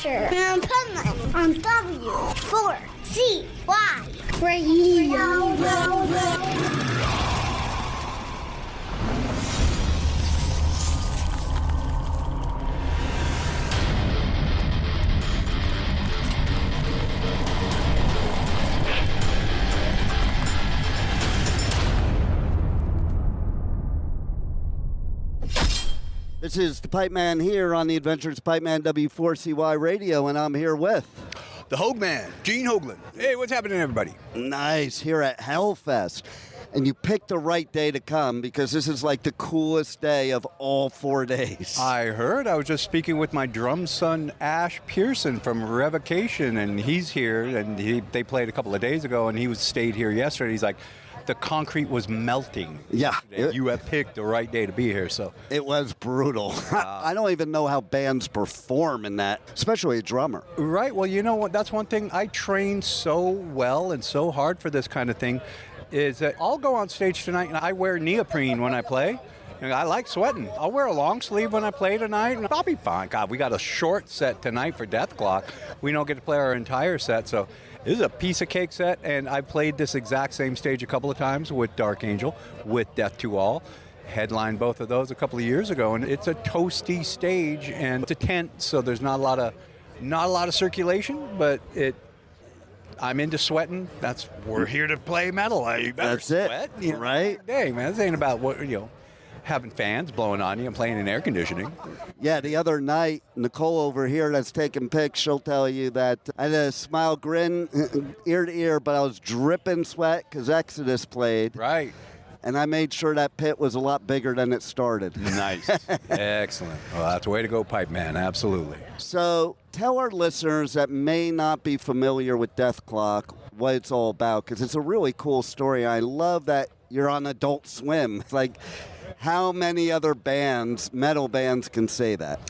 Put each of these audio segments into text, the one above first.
Adventure and Pipeman on W4CY Radio. This is the Pipeman here on the Adventures of Pipeman W4CY Radio, and I'm here with the Hogman, Gene Hoglan. Hey, what's happening, everybody? Nice, here at Hellfest. And you picked the right day to come because this is like the coolest day of all 4 days. I heard. I was just speaking with my drum son, Ash Pearson from Revocation, and he's here, and they played a couple of days ago, and he stayed here yesterday. He's like, the concrete was melting. Yeah. You have picked the right day to be here. So it was brutal. I don't even know how bands perform in that, especially a drummer. Right. Well, you know what? That's one thing. I train so well and so hard for this kind of thing is that I'll go on stage tonight and I wear neoprene when I play. I like sweating. I'll wear a long sleeve when I play tonight, and I'll be fine. God, we got a short set tonight for Dethklok. We don't get to play our entire set, so this is a piece of cake set, and I played this exact same stage a couple of times with Dark Angel, with Death to All. Headlined both of those a couple of years ago, and it's a toasty stage, and it's a tent, so there's not a lot of circulation, but I'm into sweating. We're here to play metal. That's sweat, it, right? Hey, man, this ain't about having fans blowing on you and playing in air conditioning. Yeah, the other night, Nicole over here that's taking pics, she'll tell you that I had a smile grin ear to ear, but I was dripping sweat because Exodus played. Right. And I made sure that pit was a lot bigger than it started. Nice. Excellent. Well, that's the way to go, Pipeman. Absolutely. So tell our listeners that may not be familiar with Dethklok what it's all about, because it's a really cool story. I love that you're on Adult Swim. It's like, how many other bands, metal bands, can say that?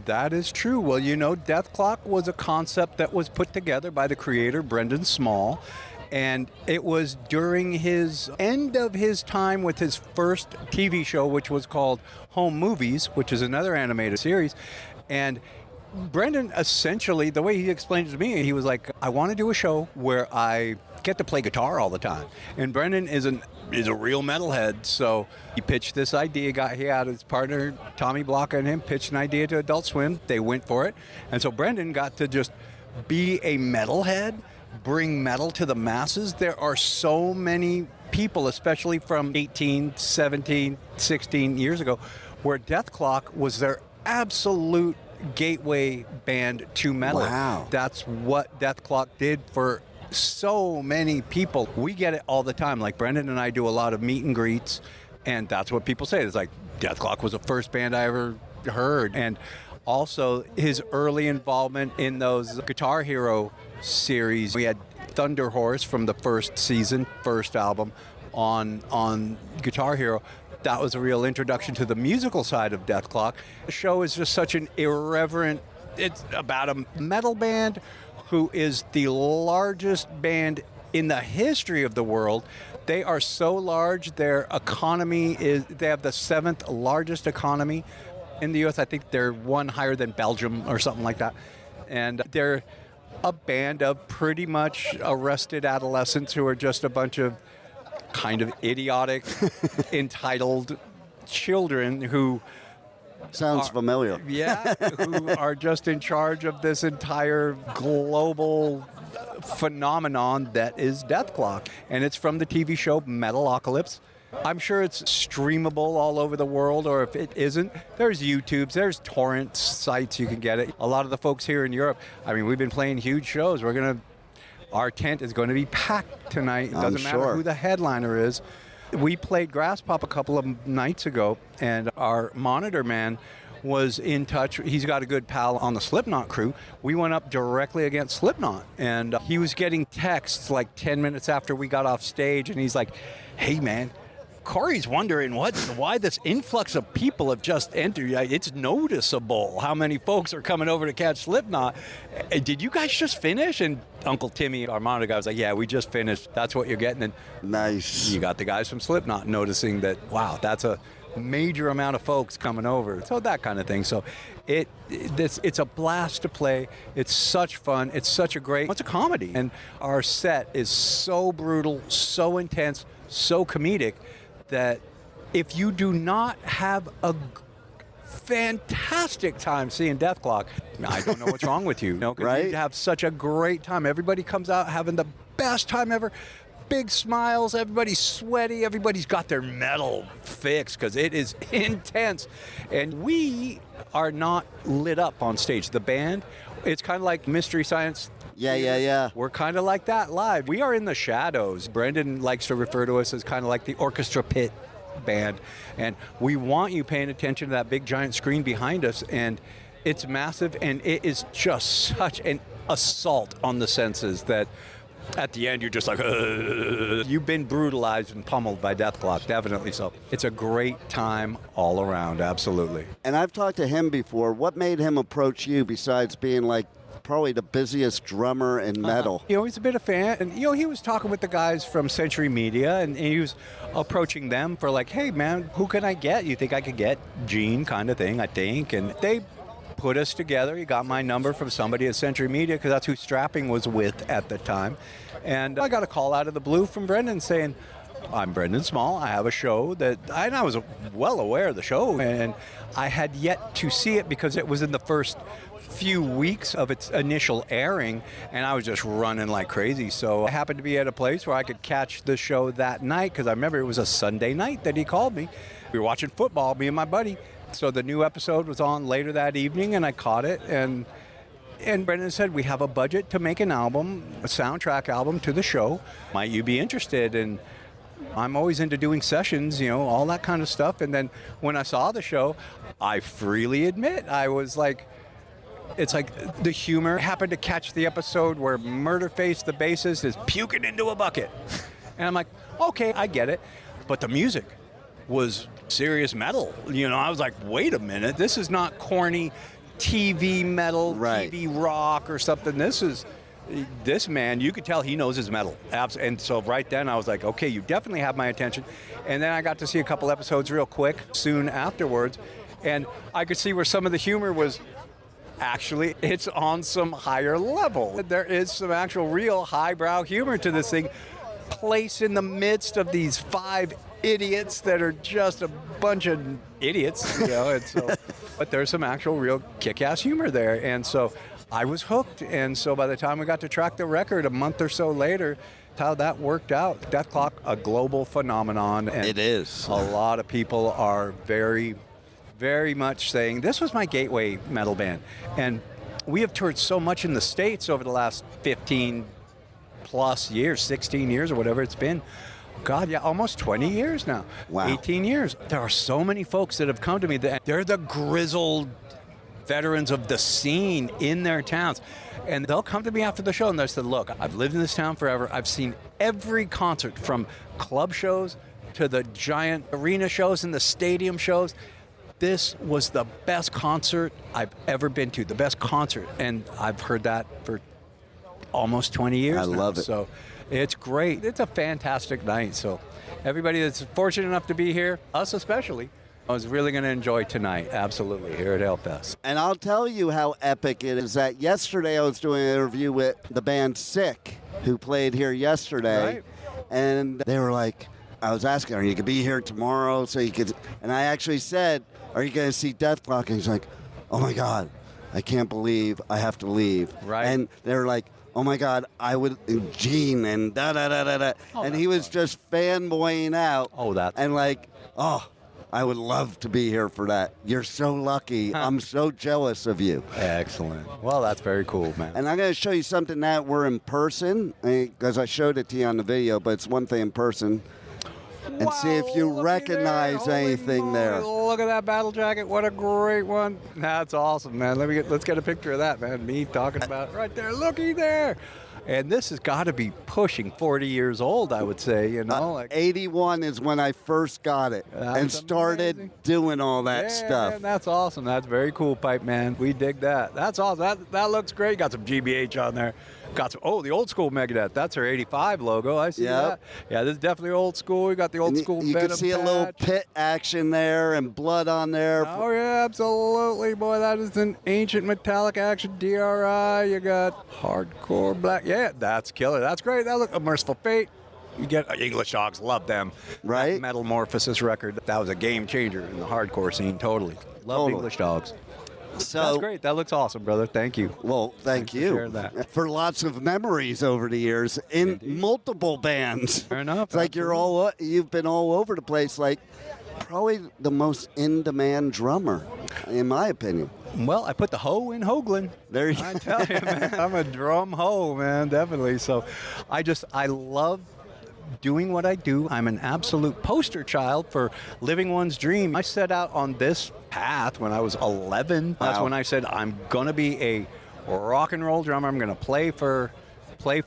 That is true. Well, Dethklok was a concept that was put together by the creator, Brendan Small, and it was during his end of his time with his first TV show, which was called Home Movies, which is another animated series. And Brendan, essentially, the way he explained it to me, he was like, I want to do a show where I get to play guitar all the time. And Brendan is a real metalhead, so he pitched this idea. He had his partner, Tommy Block, and him pitched an idea to Adult Swim. They went for it. And so Brendan got to just be a metalhead, bring metal to the masses. There are so many people, especially from 18, 17, 16 years ago, where Dethklok was their absolute gateway band to metal. Wow. That's what Dethklok did for so many people. We get it all the time. Like Brendan and I do a lot of meet and greets, and that's what people say. It's like, Dethklok was the first band I ever heard. And also his early involvement in those Guitar Hero series. We had Thunder Horse from the first season, first album on Guitar Hero. That was a real introduction to the musical side of Dethklok. The show is just such an irreverent, it's about a metal band who is the largest band in the history of the world. They are so large, their economy they have the 7th largest economy in the U.S. I think they're one higher than Belgium or something like that. And they're a band of pretty much arrested adolescents who are just a bunch of kind of idiotic, entitled children who sounds familiar. Yeah, who are just in charge of this entire global phenomenon that is Dethklok. And it's from the TV show Metalocalypse. I'm sure it's streamable all over the world, or if it isn't, there's YouTubes, there's torrent sites you can get it. A lot of the folks here in Europe, we've been playing huge shows. Our tent is going to be packed tonight. It doesn't matter who the headliner is. We played Grass Pop a couple of nights ago, and our monitor man was in touch. He's got a good pal on the Slipknot crew. We went up directly against Slipknot, and he was getting texts like 10 minutes after we got off stage, and he's like, hey, man, Corey's wondering why this influx of people have just entered. It's noticeable how many folks are coming over to catch Slipknot. Did you guys just finish? And Uncle Timmy, our monitor guy, was like, yeah, we just finished. That's what you're getting. And nice. You got the guys from Slipknot noticing that, wow, that's major amount of folks coming over. So that kind of thing. So it's a blast to play. It's such fun. It's a comedy. And our set is so brutal, so intense, so comedic that if you do not have a fantastic time seeing Dethklok, I don't know what's wrong with you. Right? You have such a great time. Everybody comes out having the best time ever. Big smiles, everybody's sweaty, everybody's got their metal fixed because it is intense. And we are not lit up on stage. The band, it's kind of like Mystery Science. Yeah. We're kind of like that live. We are in the shadows. Brendan likes to refer to us as kind of like the orchestra pit band. And we want you paying attention to that big giant screen behind us. And it's massive, and it is just such an assault on the senses that at the end, you're just like, you've been brutalized and pummeled by Dethklok, definitely so. It's a great time all around, absolutely. And I've talked to him before. What made him approach you besides being like probably the busiest drummer in metal? He's a bit of fan. And, he was talking with the guys from Century Media, and he was approaching them for like, hey, man, who can I get? You think I could get Gene kind of thing, I think. And they put us together. He got my number from somebody at Century Media because that's who Strapping was with at the time. And I got a call out of the blue from Brendan saying, I'm Brendan Small. I have a show and I was well aware of the show, and I had yet to see it because it was in the first few weeks of its initial airing, and I was just running like crazy. So I happened to be at a place where I could catch the show that night because I remember it was a Sunday night that he called me. We were watching football, me and my buddy. So the new episode was on later that evening, and I caught it, and Brendan said, we have a budget to make an album, a soundtrack album to the show. Might you be interested? And I'm always into doing sessions, all that kind of stuff. And then when I saw the show, I freely admit, I was like, it's like the humor. I happened to catch the episode where Murderface, the bassist, is puking into a bucket. And I'm like, okay, I get it. But the music was serious metal. I was like, wait a minute, this is not corny TV metal, right, TV rock or something. This man, you could tell he knows his metal. And so right then I was like, okay, you definitely have my attention. And then I got to see a couple episodes real quick soon afterwards, and I could see where some of the humor was actually, it's on some higher level. There is some actual real highbrow humor to this thing, placed in the midst of these 5 idiots that are just a bunch of idiots, and so, but there's some actual real kick-ass humor there, and so I was hooked. And so by the time we got to track the record a month or so later, how that worked out. Dethklok, a global phenomenon, and it is. A lot of people are very, very much saying this was my gateway metal band, and we have toured so much in the States over the last 15 plus years, 16 years or whatever it's been. God, yeah, almost 20 years now. Wow. 18 years. There are so many folks that have come to me that they're the grizzled veterans of the scene in their towns. And they'll come to me after the show and they'll say, look, I've lived in this town forever. I've seen every concert from club shows to the giant arena shows and the stadium shows. This was the best concert I've ever been to, the best concert. And I've heard that for almost 20 years now. I love it. So it's great. It's a fantastic night. So everybody that's fortunate enough to be here, us especially, I was really going to enjoy tonight, absolutely, here at Hellfest. And I'll tell you how epic it is that yesterday I was doing an interview with the band Sick, who played here yesterday. Right. And they were like, I was asking, are you going to be here tomorrow? So you could, and I actually said, are you going to see Dethklok? And he's like, oh my God, I can't believe I have to leave. Right. And they were like, oh my God, I would, Gene, and da-da-da-da-da. Oh, and he was fun. just fanboying out. Oh, that's And like, oh, I would love to be here for that. You're so lucky. I'm so jealous of you. excellent. Well, that's very cool, man. And I'm going to show you something that we're in person, because I showed it to you on the video, but it's one thing in person. And see if you looky recognize there. Holy anything moly, there. Look at that battle jacket. What a great one. That's awesome, man. Let's get a picture of that, man. Me talking about it right there. Looky there. And this has got to be pushing 40 years old, I would say, you know. Like 81 is when I first got it and started amazing. doing all that Yeah, stuff. man, that's awesome. That's very cool, Pipeman. We dig that. That's awesome. That looks great. Got some GBH on there. Got some, the old school Megadeth. That's her 85 logo. I see Yep. that. Yeah, this is definitely old school. We got the old And school you can Venom see a little patch. pit action there and blood on there. Oh, yeah, absolutely. Boy, that is an ancient metallic action DRI. You got hardcore black. Yeah, that's killer. That's great. That look a Merciful Fate. You get English Dogs. Love them. Right. That Metamorphosis record. That was a game changer in the hardcore scene. Totally. Love Totally. English Dogs. So, That's great. That looks awesome, brother. Thank you. Well, thank Thanks for you sharing that. for lots of memories over the years in multiple bands. Fair enough. It's like you've been all over the place. Like probably the most in-demand drummer, in my opinion. Well, I put the hoe in Hoglan. There you I tell you, man, I'm a drum hoe, man, definitely. So I love doing what I do. I'm an absolute poster child for living one's dream. I set out on this path when I was 11. That's Wow. when I said, I'm going to be a rock and roll drummer. I'm going to play for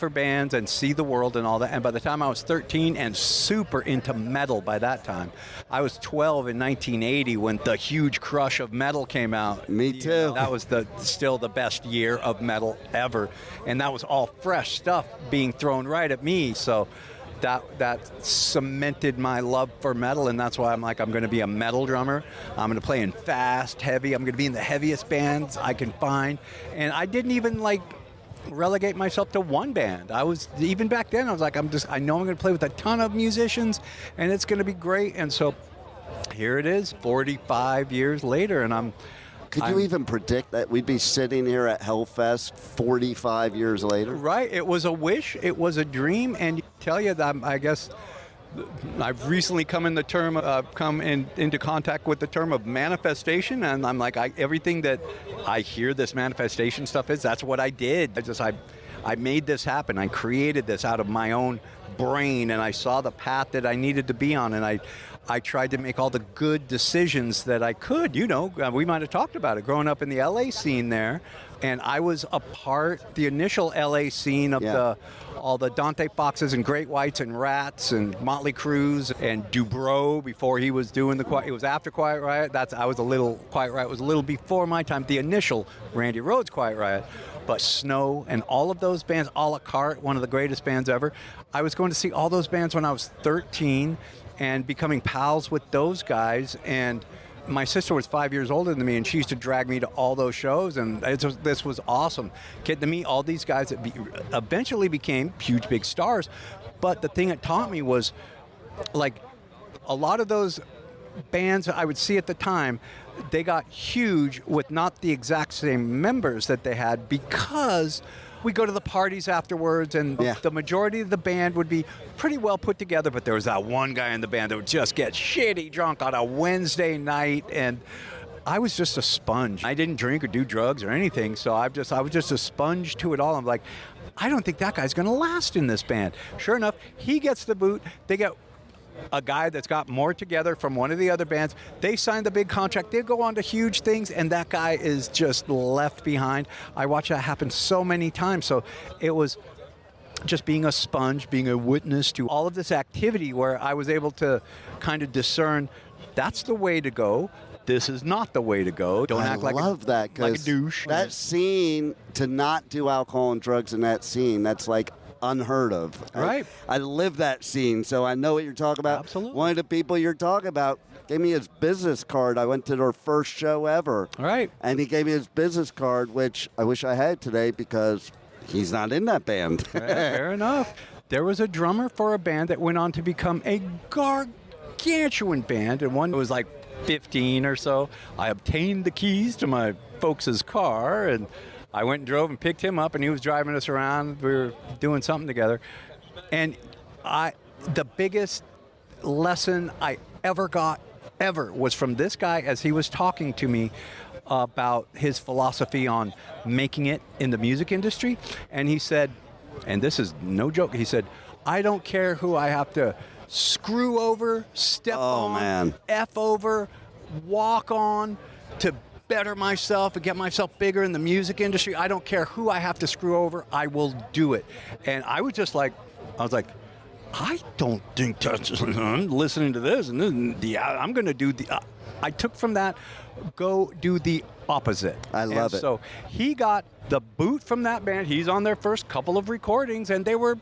bands and see the world and all that. And by the time I was 13 and super into metal by that time, I was 12 in 1980 when the huge crush of metal came out. Me You too. know, that was still the best year of metal ever. And that was all fresh stuff being thrown right at me. So that cemented my love for metal, and that's why I'm going to be a metal drummer. I'm going to play in fast, heavy. I'm going to be in the heaviest bands I can find. And I didn't even relegate myself to one band. Even back then, I was like, I know I'm going to play with a ton of musicians, and it's going to be great. And so here it is, 45 years later, and Could you even predict that we'd be sitting here at Hellfest 45 years later? Right. It was a wish. It was a dream. And tell you that I guess I've recently come into contact with the term of manifestation, and I'm like, everything that I hear this manifestation stuff is, that's what I did. I made this happen. I created this out of my own brain, and I saw the path that I needed to be on, and I tried to make all the good decisions that I could. We might have talked about it, growing up in the LA scene there. And I was the initial LA scene of all the Dante Foxes and Great Whites and Rats and Motley Crues and Dubrow before he was doing it was after Quiet Riot. Quiet Riot was a little before my time, the initial Randy Rhoads Quiet Riot. But Snow and all of those bands, A La Carte, one of the greatest bands ever. I was going to see all those bands when I was 13 and becoming pals with those guys. And my sister was 5 years older than me, and she used to drag me to all those shows, and this was awesome. Getting to meet all these guys that eventually became huge, big stars. But the thing it taught me was, a lot of those bands that I would see at the time, they got huge with not the exact same members that they had, because we go to the parties afterwards, and the majority of the band would be pretty well put together, but there was that one guy in the band that would just get shitty drunk on a Wednesday night, and I was just a sponge. I didn't drink or do drugs or anything, so I was just a sponge to it all. I'm like, I don't think that guy's going to last in this band. Sure enough, he gets the boot. They get a guy that's got more together from one of the other bands. They signed the big contract. They go on to huge things, and that guy is just left behind. I watched that happen so many times. So it was just being a sponge, being a witness to all of this activity where I was able to kind of discern, that's the way to go. This is not the way to go. Don't act like that, like a douche. That scene, to not do alcohol and drugs in that scene, that's unheard of. Right. I live that scene, so I know what you're talking about. Absolutely. One of the people you're talking about gave me his business card. I went to their first show ever. Right. And he gave me his business card, which I wish I had today because he's not in that band. Fair enough. There was a drummer for a band that went on to become a gargantuan band, and one was 15 or so. I obtained the keys to my folks' car, and I went and drove and picked him up, and he was driving us around. We were doing something together. And the biggest lesson I ever got, was from this guy as he was talking to me about his philosophy on making it in the music industry. And he said, and this is no joke, he said, I don't care who I have to screw over, step on, F over, walk on to better myself and get myself bigger in the music industry. I don't care who I have to screw over. I will do it. And I was just I don't think that's, I'm listening to this, and I'm going to do the, I took from that, go do the opposite. I love it. So he got the boot from that band. He's on their first couple of recordings, and they were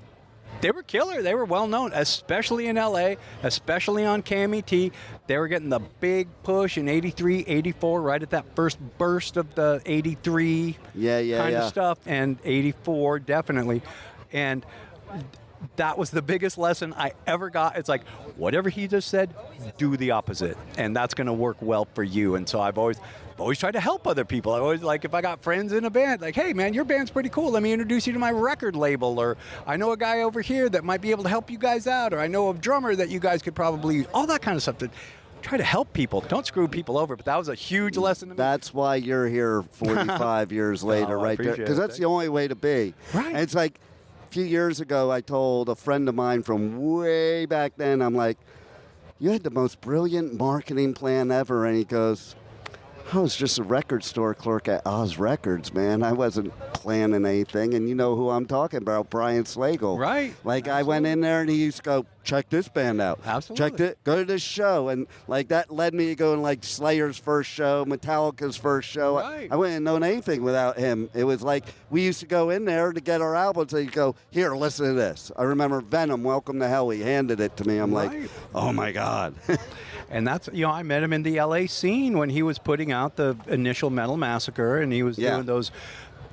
killer. They were well known, especially in LA, especially on KMET. They were getting the big push in 83, 84, right at that first burst of the 83 kind of stuff, and 84 definitely. And that was the biggest lesson I ever got. It's like, whatever he just said, do the opposite, and that's going to work well for you. And so I've always tried to help other people. I always, like, if I got friends in a band, like, hey, man, your band's pretty cool. Let me introduce you to my record label, or I know a guy over here that might be able to help you guys out, or I know a drummer that you guys could probably use, all that kind of stuff. To try to help people. Don't screw people over, but that was a huge lesson to me. That's why you're here 45 years later, right there, because that's the only way to be. Right. And it's like, a few years ago, I told a friend of mine from way back then, I'm like, you had the most brilliant marketing plan ever. And he goes, I was just a record store clerk at Oz Records, man. I wasn't planning anything. And you know who I'm talking about, Brian Slagle. Right. Like, Absolutely. I went in there and he used to go, check this band out. Absolutely. Go to this show. And, like, that led me to going, like, Slayer's first show, Metallica's first show. Right. I wouldn't have known anything without him. It was like we used to go in there to get our albums. So you go, here, listen to this. I remember Venom, Welcome to Hell. He handed it to me. I'm like, oh, my God. And that's, I met him in the LA scene when he was putting out the initial Metal Massacre, and he was doing those.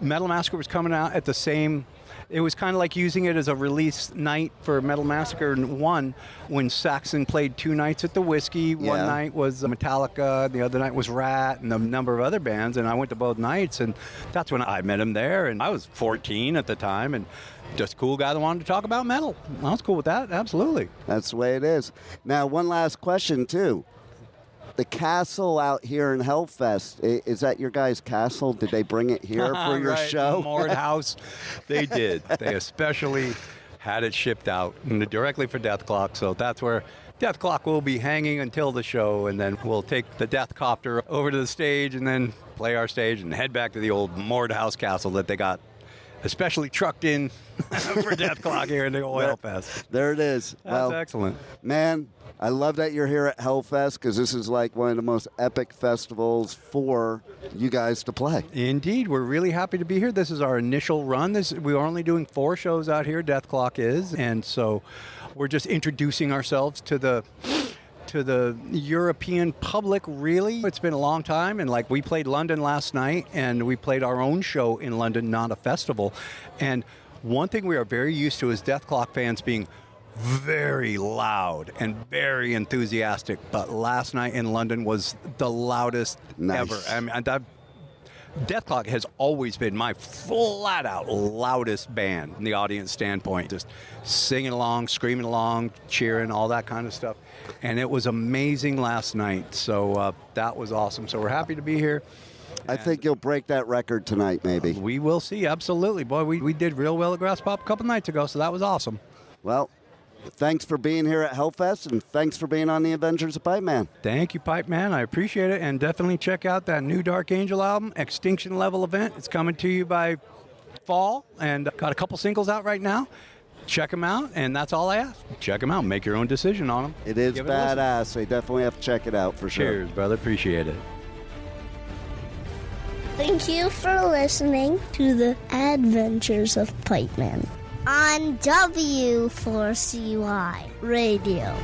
Metal Massacre was coming out at the same. It was kind of like using it as a release night for Metal Massacre 1, when Saxon played 2 nights at the Whiskey. One night was Metallica, the other night was Rat, and a number of other bands, and I went to both nights, and that's when I met him there, and I was 14 at the time, and just a cool guy that wanted to talk about metal. I was cool with that, absolutely. That's the way it is. Now, one last question, too. The castle out here in Hellfest, is that your guys' castle? Did they bring it here for your show? Mord House. They did. They especially had it shipped out directly for Dethklok, so that's where Dethklok will be hanging until the show, and then we'll take the Deathcopter over to the stage and then play our stage and head back to the old Mord House castle that they got especially trucked in for Dethklok here in the old Hellfest. There it is. That's excellent. Man, I love that you're here at Hellfest, because this is like one of the most epic festivals for you guys to play. Indeed. We're really happy to be here. This is our initial run. We are only doing 4 shows out here, Dethklok is, and so we're just introducing ourselves to the European public, really. It's been a long time, and like we played London last night, and we played our own show in London, not a festival. And one thing we are very used to is Dethklok fans being very loud and very enthusiastic, but last night in London was the loudest ever. I mean, Dethklok has always been my flat-out loudest band from the audience standpoint, just singing along, screaming along, cheering, all that kind of stuff. And it was amazing last night, so that was awesome. So we're happy to be here. I think you'll break that record tonight, maybe. We will see, absolutely. Boy, we did real well at Grass Pop a couple nights ago, so that was awesome. Well, thanks for being here at Hellfest, and thanks for being on the Adventures of Pipeman. Thank you, Pipeman. I appreciate it, and definitely check out that new Dark Angel album, Extinction Level Event. It's coming to you by fall, and got a couple singles out right now. Check them out, and that's all I ask. Check them out. Make your own decision on them. It is badass. They definitely have to check it out for sure. Cheers, brother. Appreciate it. Thank you for listening to the Adventures of Pipeman on W4CY Radio.